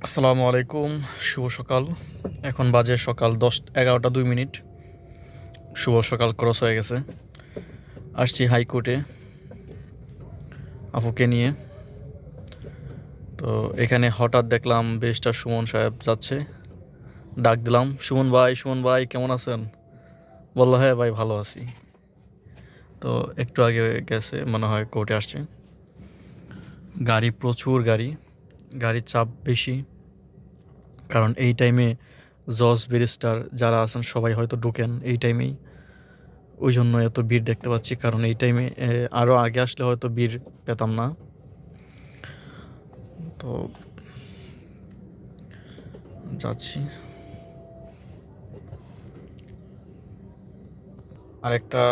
আসসালামু আলাইকুম। শুভ সকাল। এখন বাজে সকাল 11টা 2 মিনিট। শুভ সকাল ক্রস হয়ে গেছে। আসছি হাইকোর্টে আপুকে নিয়ে। তো এখানে হঠাৎ দেখলাম ব্যারিস্টার সুমন সাহেব যাচ্ছে। ডাক দিলাম, সুমন ভাই, সুমন ভাই কেমন আছেন? বললো, হ্যাঁ ভাই ভালো আছি। তো একটু আগে গেছে, মনে হয় কোর্টে আসছে। গাড়ি, প্রচুর গাড়ি, গাড়ির চাপ বেশি। কারণ এই টাইমে জজ ব্যারিস্টার যারা আছেন সবাই হয়তো ঢুকেন এই টাইমেই। ওই জন্য এত ভিড় দেখতে পাচ্ছি, কারণ এই টাইমে আরও আগে আসলে হয়তো ভিড় পেতাম না। তো যাচ্ছি। আরেকটা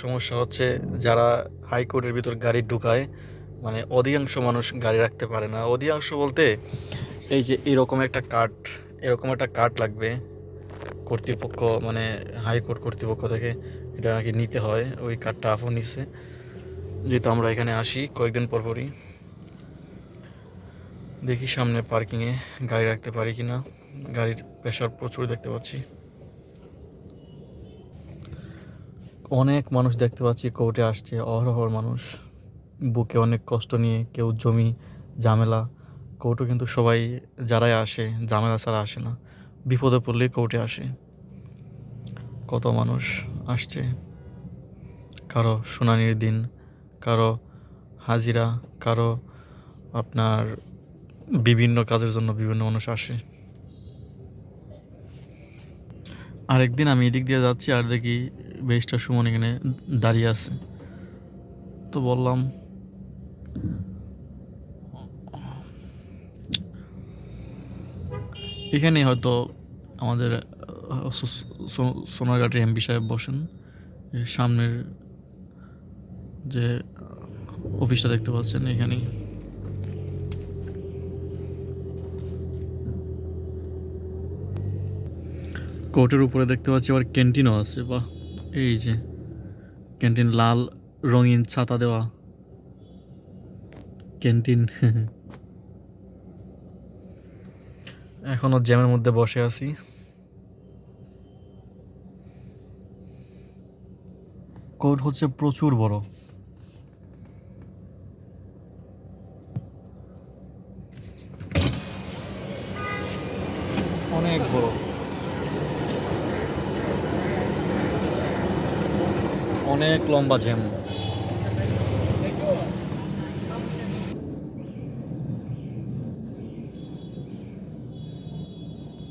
সমস্যা হচ্ছে, যারা হাইকোর্টের ভিতর গাড়ি ঢুকায়, মানে অধিকাংশ মানুষ গাড়ি রাখতে পারে না। অধিকাংশ বলতে এই যে এরকম একটা কার্ড লাগবে কর্তৃপক্ষ, মানে হাইকোর্ট কর্তৃপক্ষ থেকে এটা নাকি নিতে হয়। ওই কার্ডটা আপু নিচ্ছে, যেহেতু আমরা এখানে আসি কয়েকদিন পর পরই। দেখি সামনে পার্কিংয়ে গাড়ি রাখতে পারি কি না। গাড়ির প্রেশার প্রচুর দেখতে পাচ্ছি। অনেক মানুষ দেখতে পাচ্ছি কোর্টে আসছে, অহরহ মানুষ। বুকে অনেক কষ্ট নিয়ে, কেউ জমি ঝামেলা। কোর্টও কিন্তু সবাই যারাই আসে ঝামেলা ছাড়া আসে না, বিপদে পড়লেই কোর্টে আসে। কত মানুষ আসছে, কারো শুনানির দিন, কারো হাজিরা, কারো আপনার বিভিন্ন কাজের জন্য বিভিন্ন মানুষ আসে। আরেকদিন আমি এদিক দিয়ে যাচ্ছি আর দেখি ব্যারিস্টার সুমন এখানে দাঁড়িয়ে আছে। তো বললাম, এখানে হয়তো আমাদের সোনারঘাটের এমপি সাহেব বসেন। সামনের যে অফিসটা দেখতে পাচ্ছেন এখানেই। কোর্টের উপরে দেখতে পাচ্ছি আবার ক্যান্টিনও আছে। বাহ, এই যে ক্যান্টিন, লাল রঙিন ছাতা দেওয়া ক্যান্টিন। এখনো জ্যামের মধ্যে বসে আছি। কোর্ট হচ্ছে প্রচুর বড়। অনেক বড়, অনেক লম্বা জ্যাম।